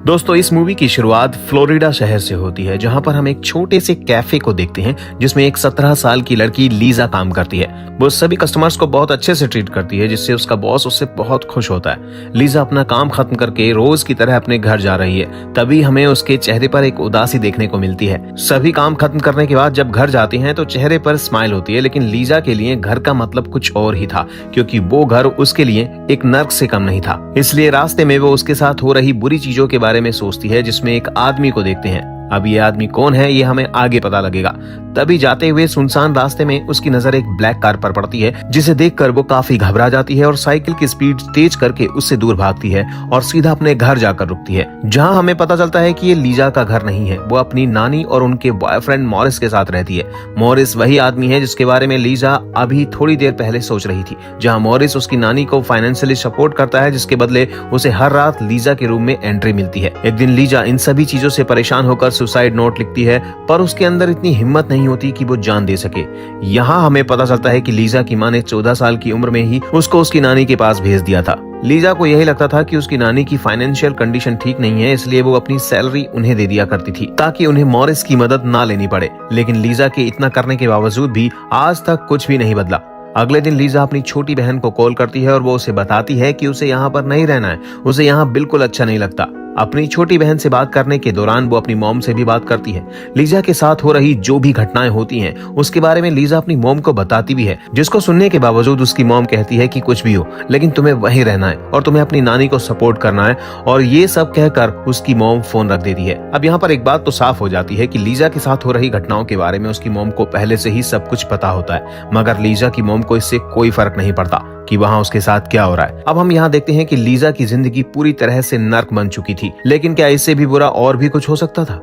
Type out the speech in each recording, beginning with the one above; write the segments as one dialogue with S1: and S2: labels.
S1: दोस्तों, इस मूवी की शुरुआत फ्लोरिडा शहर से होती है, जहां पर हम एक छोटे से कैफे को देखते हैं जिसमें एक 17 साल की लड़की लीजा काम करती है। वो सभी कस्टमर्स को बहुत अच्छे से ट्रीट करती है, जिससे उसका बॉस उससे बहुत खुश होता है। लीजा अपना काम खत्म करके रोज की तरह अपने घर जा रही है, तभी हमें उसके चेहरे पर एक उदासी देखने को मिलती है। सभी काम खत्म करने के बाद जब घर जाती हैं तो चेहरे पर स्माइल होती है, लेकिन लीजा के लिए घर का मतलब कुछ और ही था, क्योंकि वो घर उसके लिए एक नर्क से कम नहीं था। इसलिए रास्ते में वो उसके साथ हो रही बुरी चीजों के बारे में सोचती है, जिसमें एक आदमी को देखते हैं। अब ये आदमी कौन है ये हमें आगे पता लगेगा। तभी जाते हुए सुनसान रास्ते में उसकी नजर एक ब्लैक कार पर पड़ती है, जिसे देखकर वो काफी घबरा जाती है और साइकिल की स्पीड तेज करके उससे दूर भागती है और सीधा अपने घर जाकर रुकती है, जहां हमें पता चलता है कि ये लीजा का घर नहीं है। वो अपनी नानी और उनके बॉयफ्रेंड मॉरिस के साथ रहती है। मॉरिस वही आदमी है जिसके बारे में लीजा अभी थोड़ी देर पहले सोच रही थी, जहाँ मॉरिस उसकी नानी को फाइनेंशियली सपोर्ट करता है, जिसके बदले उसे हर रात लीजा के रूम में एंट्री मिलती है। एक दिन लीजा इन सभी चीजों से परेशान होकर सुसाइड नोट लिखती है, पर उसके अंदर इतनी हिम्मत नहीं होती कि वो जान दे सके। यहाँ हमें पता चलता है कि लीजा की माँ ने 14 साल की उम्र में ही उसको उसकी नानी के पास भेज दिया था। लीजा को यही लगता था कि उसकी नानी की फाइनेंशियल कंडीशन ठीक नहीं है, इसलिए वो अपनी सैलरी उन्हें दे दिया करती थी ताकि उन्हें मॉरिस की मदद ना लेनी पड़े। लेकिन लीजा के इतना करने के बावजूद भी आज तक कुछ भी नहीं बदला। अगले दिन लीजा अपनी छोटी बहन को कॉल करती है और वो उसे बताती है कि उसे यहाँ पर नहीं रहना है, उसे यहाँ बिल्कुल अच्छा नहीं लगता। अपनी छोटी बहन से बात करने के दौरान वो अपनी मॉम से भी बात करती है। लीजा के साथ हो रही जो भी घटनाएं होती हैं उसके बारे में लीजा अपनी मॉम को बताती भी है, जिसको सुनने के बावजूद उसकी मॉम कहती है कि कुछ भी हो, लेकिन तुम्हें वहीं रहना है और तुम्हें अपनी नानी को सपोर्ट करना है। और ये सब कहकर उसकी मॉम फोन रख देती है। अब यहाँ पर एक बात तो साफ हो जाती है कि लीजा के साथ हो रही घटनाओं के बारे में उसकी मॉम को पहले से ही सब कुछ पता होता है, मगर लीजा की मॉम को इससे कोई फर्क नहीं पड़ता कि वहाँ उसके साथ क्या हो रहा है। अब हम यहाँ देखते हैं कि लीजा की जिंदगी पूरी तरह से नर्क बन चुकी थी, लेकिन क्या इससे भी बुरा और भी कुछ हो सकता था?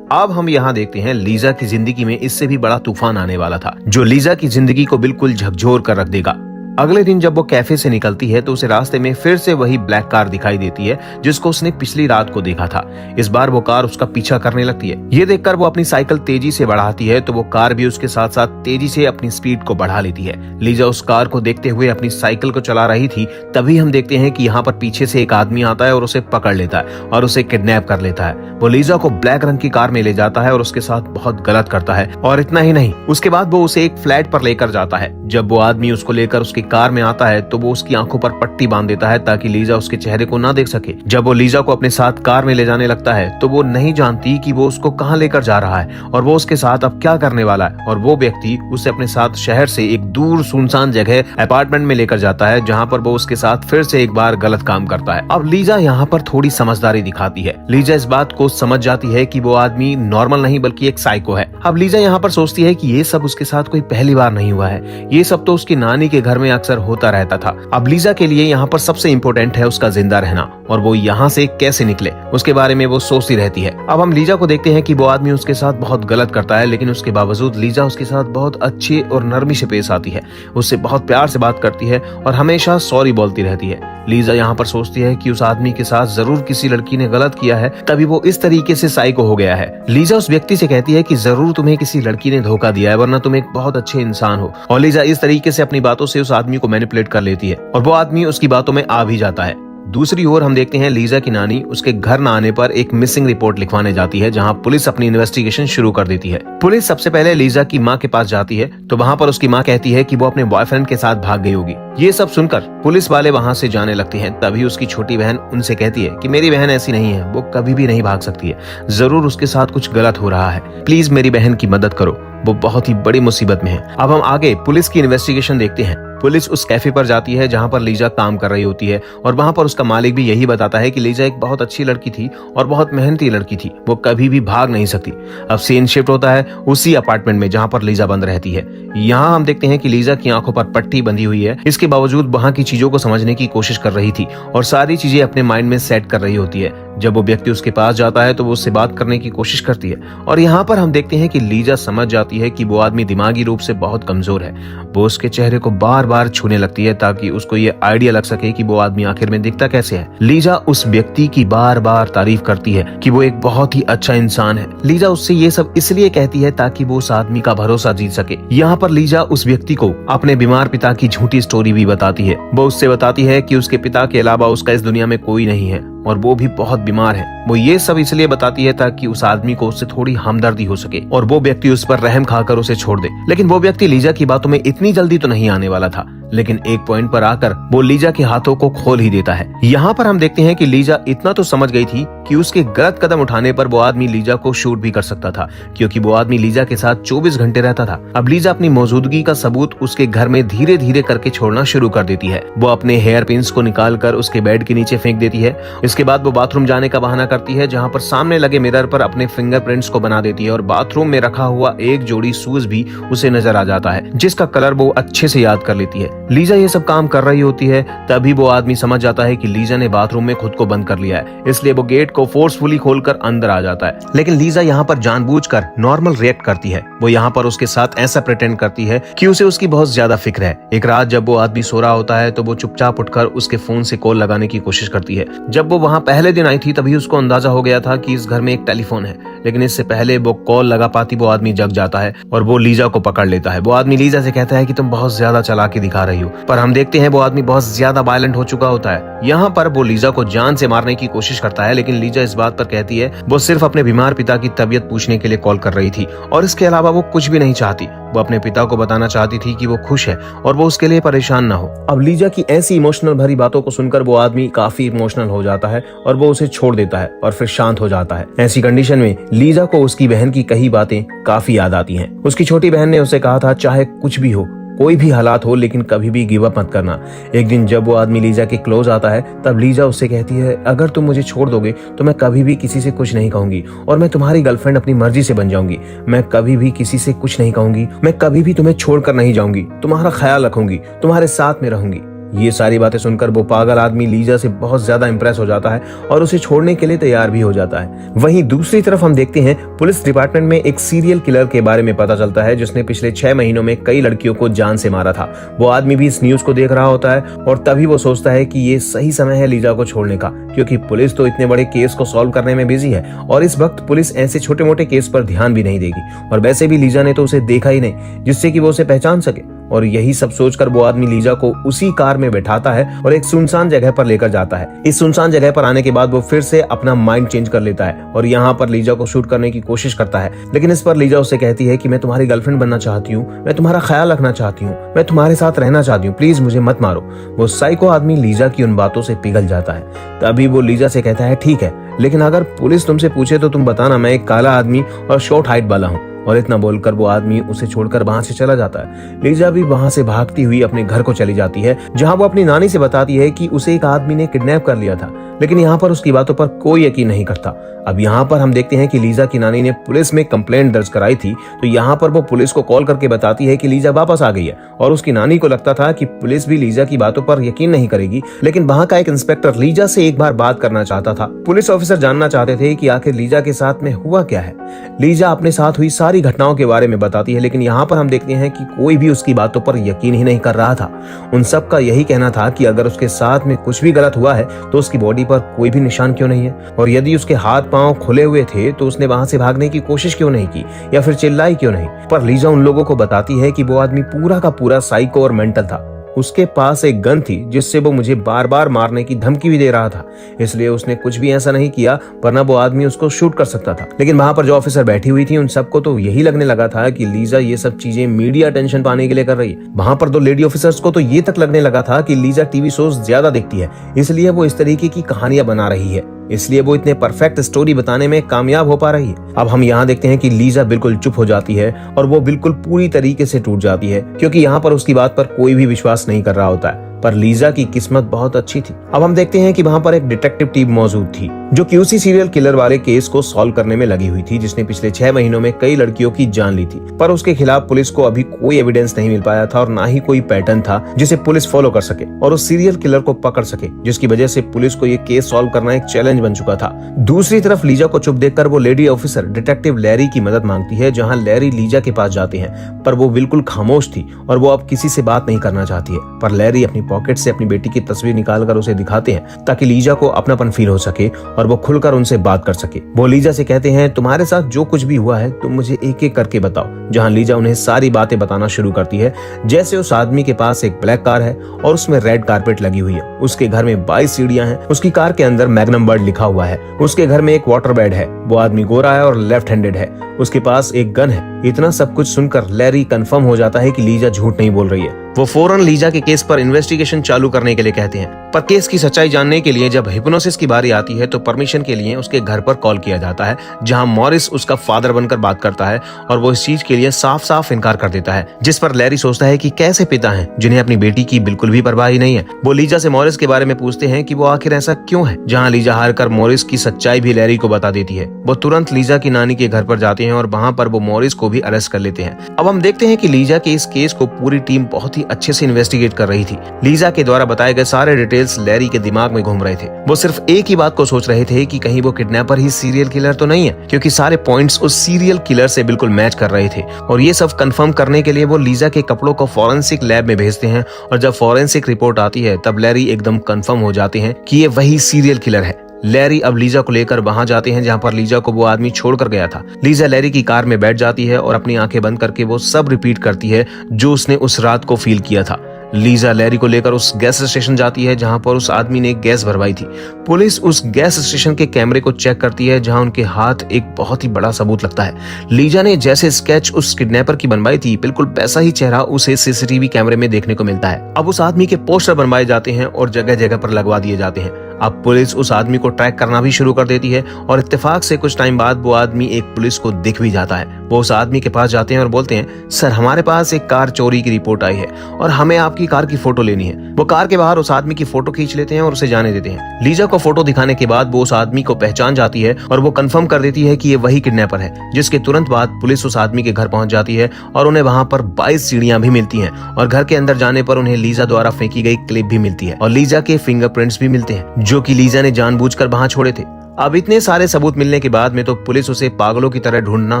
S1: अब हम यहाँ देखते हैं लीजा की जिंदगी में इससे भी बड़ा तूफान आने वाला था, जो लीजा की जिंदगी को बिल्कुल झकझोर कर रख देगा। अगले दिन जब वो कैफे से निकलती है तो उसे रास्ते में फिर से वही ब्लैक कार दिखाई देती है, जिसको उसने पिछली रात को देखा था। इस बार वो कार उसका पीछा करने लगती है। ये देखकर वो अपनी साइकिल तेजी से बढ़ाती है तो वो कार भी उसके साथ साथ तेजी से अपनी स्पीड को बढ़ा लेती है। लीजा उस कार को देखते हुए अपनी साइकिल को चला रही थी, तभी हम देखते हैं कि यहाँ पर पीछे से एक आदमी आता है और उसे पकड़ लेता है और उसे किडनैप कर लेता है। वो लीजा को ब्लैक रंग की कार में ले जाता है और उसके साथ बहुत गलत करता है। और इतना ही नहीं, उसके बाद वो उसे एक फ्लैट पर लेकर जाता है। जब वो आदमी उसको लेकर उसकी कार में आता है तो वो उसकी आंखों पर पट्टी बांध देता है ताकि लीजा उसके चेहरे को ना देख सके। जब वो लीजा को अपने साथ कार में ले जाने लगता है तो वो नहीं जानती कि वो उसको कहां लेकर जा रहा है और वो उसके साथ अब क्या करने वाला है। और वो व्यक्ति उसे अपने साथ शहर से एक दूर सुनसान जगह अपार्टमेंट में लेकर जाता है, जहां पर वो उसके साथ फिर से एक बार गलत काम करता है। अब लीजा यहाँ पर थोड़ी समझदारी दिखाती है। लीजा इस बात को समझ जाती है कि वो आदमी नॉर्मल नहीं बल्कि एक साइको है। अब लीजा यहाँ पर सोचती है कि ये सब उसके साथ कोई पहली बार नहीं हुआ है, ये सब तो उसकी नानी के घर में अक्सर होता रहता था। अब लीजा के लिए यहाँ पर सबसे इम्पोर्टेंट है उसका जिंदा रहना, और वो यहाँ से कैसे निकले उसके बारे में वो सोचती रहती है। अब हम लीजा को देखते हैं कि वो आदमी उसके साथ बहुत गलत करता है, लेकिन उसके बावजूद लीजा उसके साथ बहुत अच्छे और नरमी से पेश आती है, उससे बहुत प्यार से बात करती है और हमेशा सॉरी बोलती रहती है। लीजा यहाँ पर सोचती है कि उस आदमी के साथ जरूर किसी लड़की ने गलत किया है, तभी वो इस तरीके से साइको हो गया है। लीजा उस व्यक्ति से कहती है कि जरूर तुम्हें किसी लड़की ने धोखा दिया है, वरना तुम एक बहुत अच्छे इंसान हो। और लीजा इस तरीके से अपनी बातों से उस आदमी को मैनिपुलेट कर लेती है और वो आदमी उसकी बातों में आ भी जाता है। दूसरी ओर हम देखते हैं लीजा की नानी उसके घर न आने पर एक मिसिंग रिपोर्ट लिखवाने जाती है, जहां पुलिस अपनी इन्वेस्टिगेशन शुरू कर देती है। पुलिस सबसे पहले लीजा की मां के पास जाती है तो वहां पर उसकी मां कहती है कि वो अपने बॉयफ्रेंड के साथ भाग गई होगी। ये सब सुनकर पुलिस वाले वहां से जाने लगते हैं। तभी उसकी छोटी बहन उनसे कहती है कि मेरी बहन ऐसी नहीं है, वो कभी भी नहीं भाग सकती है, जरूर उसके साथ कुछ गलत हो रहा है, प्लीज मेरी बहन की मदद करो, वो बहुत ही बड़ी मुसीबत में है। अब हम आगे पुलिस की इन्वेस्टिगेशन देखते हैं। पुलिस उस कैफे पर जाती है जहां पर लीजा काम कर रही होती है और वहां पर उसका मालिक भी यही बताता है कि लीजा एक बहुत अच्छी लड़की थी और बहुत मेहनती लड़की थी, वो कभी भी भाग नहीं सकती। अब सीन शिफ्ट होता है उसी अपार्टमेंट में जहां पर लीजा बंद रहती है। यहाँ हम देखते हैं कि लीजा की आंखों पर पट्टी बंधी हुई है, इसके बावजूद वहां की चीजों को समझने की कोशिश कर रही थी और सारी चीजें अपने माइंड में सेट कर रही होती है। जब वो व्यक्ति उसके पास जाता है तो वो उससे बात करने की कोशिश करती है और यहाँ पर हम देखते हैं कि लीजा समझ जाती है कि वो आदमी दिमागी रूप से बहुत कमजोर है। वो उसके चेहरे को बार बार छूने लगती है ताकि उसको ये आइडिया लग सके कि वो आदमी आखिर में दिखता कैसे है। लीजा उस व्यक्ति की बार बार तारीफ करती है कि वो एक बहुत ही अच्छा इंसान है। लीजा उससे ये सब इसलिए कहती है ताकि वो उस आदमी का भरोसा जीत सके। यहाँ पर लीजा उस व्यक्ति को अपने बीमार पिता की झूठी स्टोरी भी बताती है। वो उससे बताती है कि उसके पिता के अलावा उसका इस दुनिया में कोई नहीं है और वो भी बहुत बीमार है। वो ये सब इसलिए बताती है ताकि उस आदमी को उससे थोड़ी हमदर्दी हो सके और वो व्यक्ति उस पर रहम खाकर उसे छोड़ दे। लेकिन वो व्यक्ति लीजा की बातों में इतनी जल्दी तो नहीं आने वाला था, लेकिन एक पॉइंट पर आकर वो लीजा के हाथों को खोल ही देता है। यहाँ पर हम देखते हैं कि लीजा इतना तो समझ गई थी कि उसके गलत कदम उठाने पर वो आदमी लीजा को शूट भी कर सकता था, क्योंकि वो आदमी लीजा के साथ 24 घंटे रहता था। अब लीजा अपनी मौजूदगी का सबूत उसके घर में धीरे धीरे करके छोड़ना शुरू कर देती है। वो अपने हेयर पिन्स को निकाल कर उसके बेड के नीचे फेंक देती है। इसके बाद वो बाथरूम जाने का बहाना करती है, जहाँ पर सामने लगे मिरर पर अपने फिंगरप्रिंट्स को बना देती है और बाथरूम में रखा हुआ एक जोड़ी शूज भी उसे नजर आ जाता है, जिसका कलर वो अच्छे से याद कर लेती है। लीजा ये सब काम कर रही होती है, तभी वो आदमी समझ जाता है कि लीजा ने बाथरूम में खुद को बंद कर लिया है, इसलिए वो गेट को फोर्सफुली खोलकर अंदर आ जाता है। लेकिन लीजा यहाँ पर जानबूझकर नॉर्मल रिएक्ट करती है। वो यहाँ पर उसके साथ ऐसा प्रिटेंड करती है कि उसे उसकी बहुत ज्यादा फिक्र है। एक रात जब वो आदमी सो रहा होता है तो वो चुपचाप उठकर उसके फोन से कॉल लगाने की कोशिश करती है। जब वो वहाँ पहले दिन आई थी तभी उसको अंदाजा हो गया था कि इस घर में एक टेलीफोन है, लेकिन इससे पहले वो कॉल लगा पाती वो आदमी जग जाता है और वो लीजा को पकड़ लेता है। वो आदमी लीजा से कहता है कि तुम बहुत ज्यादा चालाकी दिखा रही हो, पर हम देखते हैं वो आदमी बहुत ज्यादा वायलेंट हो चुका होता है। यहाँ पर वो लीजा को जान से मारने की कोशिश करता है, लेकिन लीजा इस बात पर कहती है वो सिर्फ अपने बीमार पिता की तबीयत पूछने के लिए कॉल कर रही थी और इसके अलावा वो कुछ भी नहीं चाहती। वो अपने पिता को बताना चाहती थी कि वो खुश है और वो उसके लिए परेशान ना हो। अब लीजा की ऐसी इमोशनल भरी बातों को सुनकर वो आदमी काफी इमोशनल हो जाता है और वो उसे छोड़ देता है और फिर शांत हो जाता है। ऐसी कंडीशन में लीजा को उसकी बहन की कही बातें काफी याद आती हैं। उसकी छोटी बहन ने उसे कहा था चाहे कुछ भी हो, कोई भी हालात हो, लेकिन कभी भी गिव अप मत करना। एक दिन जब वो आदमी लीजा के क्लोज आता है तब लीजा उससे कहती है अगर तुम मुझे छोड़ दोगे तो मैं कभी भी किसी से कुछ नहीं कहूंगी और मैं तुम्हारी गर्लफ्रेंड अपनी मर्जी से बन जाऊंगी। मैं कभी भी किसी से कुछ नहीं कहूंगी, मैं कभी भी तुम्हें छोड़कर नहीं जाऊंगी, तुम्हारा ख्याल रखूंगी, तुम्हारे साथ में रहूंगी। ये सारी बातें सुनकर वो पागल आदमी लीजा से बहुत ज्यादा इंप्रेस हो जाता है और उसे छोड़ने के लिए तैयार भी हो जाता है। वहीं दूसरी तरफ हम देखते हैं पुलिस डिपार्टमेंट में एक सीरियल किलर के बारे में पता चलता है जिसने पिछले 6 महीनों में कई लड़कियों को जान से मारा था। वो आदमी भी इस न्यूज को देख रहा होता है और तभी वो सोचता है कि ये सही समय है लीजा को छोड़ने का, क्योंकि पुलिस तो इतने बड़े केस को सॉल्व करने में बिजी है और इस वक्त पुलिस ऐसे छोटे मोटे केस पर ध्यान भी नहीं देगी। और वैसे भी लीजा ने तो उसे देखा ही नहीं जिससे कि वो उसे पहचान सके। और यही सब सोचकर वो आदमी लीजा को उसी कार में बैठाता है और एक सुनसान जगह पर लेकर जाता है। इस सुनसान जगह पर आने के बाद वो फिर से अपना माइंड चेंज कर लेता है और यहाँ पर लीजा को शूट करने की कोशिश करता है, लेकिन इस पर लीजा उससे कहती है कि मैं तुम्हारी गर्लफ्रेंड बनना चाहती हूँ, मैं तुम्हारा ख्याल रखना चाहती हूँ, मैं तुम्हारे साथ रहना चाहती हूँ, प्लीज मुझे मत मारो। वो साइको आदमी लीजा की उन बातों से पिघल जाता है। तभी वो लीजा से कहता है ठीक है, लेकिन अगर पुलिस तुमसे पूछे तो तुम बताना मैं एक काला आदमी और शॉर्ट हाइट वाला हूँ। और इतना बोलकर वो आदमी उसे छोड़कर वहां से चला जाता है। लीजा भी वहां से भागती हुई अपने घर को चली जाती है, जहां वो अपनी नानी से बताती है कि उसे एक आदमी ने किडनैप कर लिया था, लेकिन यहाँ पर उसकी बातों पर कोई यकीन नहीं करता। अब यहाँ पर हम देखते हैं कि लीजा की नानी ने पुलिस में कंप्लेंट दर्ज कराई थी, तो यहाँ पर वो पुलिस को कॉल करके बताती है कि लीजा वापस आ गई है। और उसकी नानी को लगता था कि पुलिस भी लीजा की बातों पर यकीन नहीं करेगी, लेकिन वहाँ का एक इंस्पेक्टर लीजा से एक बार बात करना चाहता था। पुलिस ऑफिसर जानना चाहते थे कि आखिर लीजा के साथ में हुआ क्या है। लीजा अपने साथ हुई सारी घटनाओं के बारे में बताती है, लेकिन यहाँ पर हम देखते हैं कि कोई भी उसकी बातों पर यकीन ही नहीं कर रहा था। उन सब का यही कहना था कि अगर उसके साथ में कुछ भी गलत हुआ है तो उसकी बॉडी पर कोई भी निशान क्यों नहीं है, और यदि उसके हाथ पांव खुले हुए थे तो उसने वहां से भागने की कोशिश क्यों नहीं की या फिर चिल्लाई क्यों नहीं। पर लीजा उन लोगों को बताती है कि वो आदमी पूरा का पूरा साइको और मेंटल था। उसके पास एक गन थी जिससे वो मुझे बार बार मारने की धमकी भी दे रहा था, इसलिए उसने कुछ भी ऐसा नहीं किया, वरना वो आदमी उसको शूट कर सकता था। लेकिन वहां पर जो ऑफिसर बैठी हुई थी उन सबको तो यही लगने लगा था कि लीजा ये सब चीजें मीडिया अटेंशन पाने के लिए कर रही है। वहां पर दो लेडी ऑफिसर्स को तो ये तक लगने लगा था कि लीजा टीवी शोज ज्यादा देखती है, इसलिए वो इस तरीके की कहानियां बना रही है, इसलिए वो इतने परफेक्ट स्टोरी बताने में कामयाब हो पा रही है। अब हम यहाँ देखते हैं कि लीजा बिल्कुल चुप हो जाती है और वो बिल्कुल पूरी तरीके से टूट जाती है, क्योंकि यहाँ पर उसकी बात पर कोई भी विश्वास नहीं कर रहा होता है। पर लीजा की किस्मत बहुत अच्छी थी। अब हम देखते हैं कि वहां पर एक डिटेक्टिव टीम मौजूद थी जो क्यूसी सीरियल किलर वाले केस को सॉल्व करने में लगी हुई थी, जिसने पिछले 6 महीनों में कई लड़कियों की जान ली थी। पर उसके खिलाफ पुलिस को अभी कोई एविडेंस नहीं मिल पाया था और ना ही कोई पैटर्न था जिसे पुलिस फॉलो कर सके और उस सीरियल किलर को पकड़ सके, जिसकी वजह से पुलिस को ये केस सॉल्व करना एक चैलेंज बन चुका था। दूसरी तरफ लीजा को चुप देखकर वो लेडी ऑफिसर डिटेक्टिव लैरी की मदद मांगती है, जहाँ लैरी लीजा के पास जाते हैं, पर वो बिल्कुल खामोश थी और वो अब किसी से बात नहीं करना चाहती है। पर लैरी अपनी पॉकेट से अपनी बेटी की तस्वीर निकालकर उसे दिखाते हैं ताकि लीजा को अपनापन फील हो सके और वो खुलकर उनसे बात कर सके। वो लीजा से कहते हैं, तुम्हारे साथ जो कुछ भी हुआ है तुम मुझे एक एक करके बताओ। जहां लीजा उन्हें सारी बातें बताना शुरू करती है, जैसे उस आदमी के पास एक ब्लैक कार है और उसमें रेड कारपेट लगी हुई है, उसके घर में 22 सीढ़ियां हैं, उसकी कार के अंदर मैग्नम बर्ड लिखा हुआ है, उसके घर में एक वाटर बेड है, वो आदमी गोरा है और लेफ्ट हैंडेड है, उसके पास एक गन है। इतना सब कुछ सुनकर लैरी कंफर्म हो जाता है कि लीजा झूठ नहीं बोल रही है। वो फौरन लीजा के केस पर इन्वेस्टिगेशन चालू करने के लिए कहते हैं, पर केस की सच्चाई जानने के लिए जब हिप्नोसिस की बारी आती है तो परमिशन के लिए उसके घर पर कॉल किया जाता है, जहां मॉरिस उसका फादर बनकर बात करता है और वो इस चीज के लिए साफ साफ इनकार कर देता है, जिस पर लैरी सोचता है कि कैसे पिता हैं जिन्हें अपनी बेटी की बिल्कुल भी परवाह ही नहीं है। वो लीजा से मॉरिस के बारे में पूछते हैं कि वो आखिर ऐसा क्यों है, जहाँ लीजा हार कर मॉरिस की सच्चाई भी लैरी को बता देती है। वो तुरंत लीजा की नानी के घर पर जाते हैं और वहाँ पर वो मॉरिस को भी अरेस्ट कर लेते हैं। अब हम देखते हैं कि लीजा के इस केस को पूरी टीम बहुत ही अच्छे से इन्वेस्टिगेट कर रही थी। लीजा के द्वारा बताए गए सारे डिटेल्स लैरी के दिमाग में घूम रहे थे। वो सिर्फ एक ही बात को सोच रहे थे कि कहीं वो किडनैपर ही सीरियल किलर तो नहीं है, क्योंकि सारे पॉइंट्स उस सीरियल किलर से बिल्कुल मैच कर रहे थे। और ये सब कंफर्म करने के लिए वो लीजा के कपड़ों को फॉरेंसिक लैब में भेजते हैं और जब फॉरेंसिक रिपोर्ट आती है तब लैरी एकदम कंफर्म हो जाते हैं कि ये वही सीरियल किलर है। लैरी अब लीजा को लेकर वहां जाते हैं जहां पर लीजा को वो आदमी छोड़कर गया था। लीजा लैरी की कार में बैठ जाती है और अपनी आंखें बंद करके वो सब रिपीट करती है जो उसने उस रात को फील किया था। लीजा लैरी को लेकर उस गैस स्टेशन जाती है जहां पर उस आदमी ने गैस भरवाई थी। पुलिस उस गैस स्टेशन के कैमरे को चेक करती है जहां उनके हाथ एक बहुत ही बड़ा सबूत लगता है। लीजा ने जैसे स्केच उस किडनैपर की बनवाई थी, बिल्कुल वैसा ही चेहरा उसे सीसीटीवी कैमरे में देखने को मिलता है। अब उस आदमी के पोस्टर बनवाए जाते हैं और जगह जगह पर लगवा दिए जाते हैं। अब पुलिस उस आदमी को ट्रैक करना भी शुरू कर देती है और इत्तेफाक से कुछ टाइम बाद वो आदमी एक पुलिस को दिख भी जाता है। वो उस आदमी के पास जाते हैं और बोलते हैं, सर हमारे पास एक कार चोरी की रिपोर्ट आई है और हमें आपकी कार की फोटो लेनी है। वो कार के बाहर उस आदमी की फोटो खींच लेते हैं और उसे जाने देते हैं। लीजा को फोटो दिखाने के बाद वो उस आदमी को पहचान जाती है और वो कंफर्म कर देती है कि ये वही किडनैपर है, जिसके तुरंत बाद पुलिस उस आदमी के घर पहुंच जाती है और उन्हें वहां पर 22 सीढ़ियां भी मिलती हैं और घर के अंदर जाने पर उन्हें लीजा द्वारा फेंकी गई क्लिप भी मिलती है और लीजा के फिंगरप्रिंट्स भी मिलते हैं जो कि लीजा ने जानबूझकर वहां छोड़े थे। अब इतने सारे सबूत मिलने के बाद में तो पुलिस उसे पागलों की तरह ढूंढना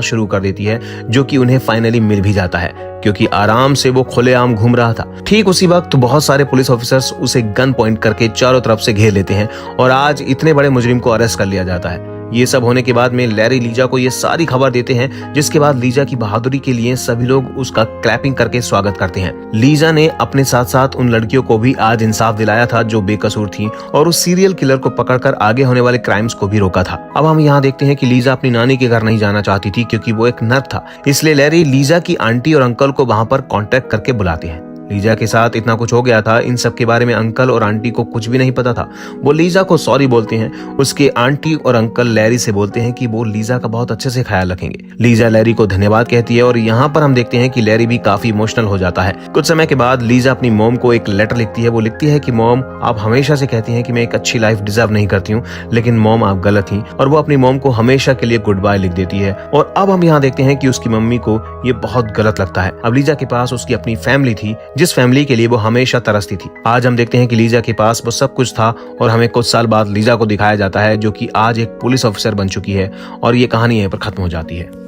S1: शुरू कर देती है, जो कि उन्हें फाइनली मिल भी जाता है क्योंकि आराम से वो खुलेआम घूम रहा था। ठीक उसी वक्त बहुत सारे पुलिस ऑफिसर्स उसे गन पॉइंट करके चारों तरफ से घेर लेते हैं और आज इतने बड़े मुजरिम को अरेस्ट कर लिया जाता है। ये सब होने के बाद में लैरी लीजा को ये सारी खबर देते हैं, जिसके बाद लीजा की बहादुरी के लिए सभी लोग उसका क्लैपिंग करके स्वागत करते हैं। लीजा ने अपने साथ साथ उन लड़कियों को भी आज इंसाफ दिलाया था जो बेकसूर थी और उस सीरियल किलर को पकड़कर आगे होने वाले क्राइम्स को भी रोका था। अब हम यहाँ देखते हैं कि लीजा अपनी नानी के घर नहीं जाना चाहती थी क्योंकि वो एक नर था, इसलिए लैरी लीजा की आंटी और अंकल को वहां पर कॉन्टेक्ट करके बुलाते हैं। लीजा के साथ इतना कुछ हो गया था, इन सब के बारे में अंकल और आंटी को कुछ भी नहीं पता था। वो लीजा को सॉरी बोलते हैं। उसके आंटी और अंकल लैरी से बोलते हैं कि वो लीजा का बहुत अच्छे से ख्याल रखेंगे। लीजा लैरी को धन्यवाद कहती है और यहाँ पर हम देखते हैं कि लैरी भी काफी इमोशनल हो जाता है। कुछ समय के बाद लीजा अपनी मॉम को एक लेटर लिखती है। वो लिखती है कि मॉम, आप हमेशा से कहती हैं कि मैं एक अच्छी लाइफ डिजर्व नहीं करती हूँ, लेकिन मॉम आप गलत थी। और वो अपनी मॉम को हमेशा के लिए गुड बाय लिख देती है। और अब हम यहाँ देखते हैं कि उसकी मम्मी को ये बहुत गलत लगता है। अब लीजा के पास उसकी अपनी फैमिली थी, जिस फैमिली के लिए वो हमेशा तरसती थी। आज हम देखते हैं कि लीजा के पास वो सब कुछ था और हमें कुछ साल बाद लीजा को दिखाया जाता है जो कि आज एक पुलिस ऑफिसर बन चुकी है और ये कहानी यहीं पर खत्म हो जाती है।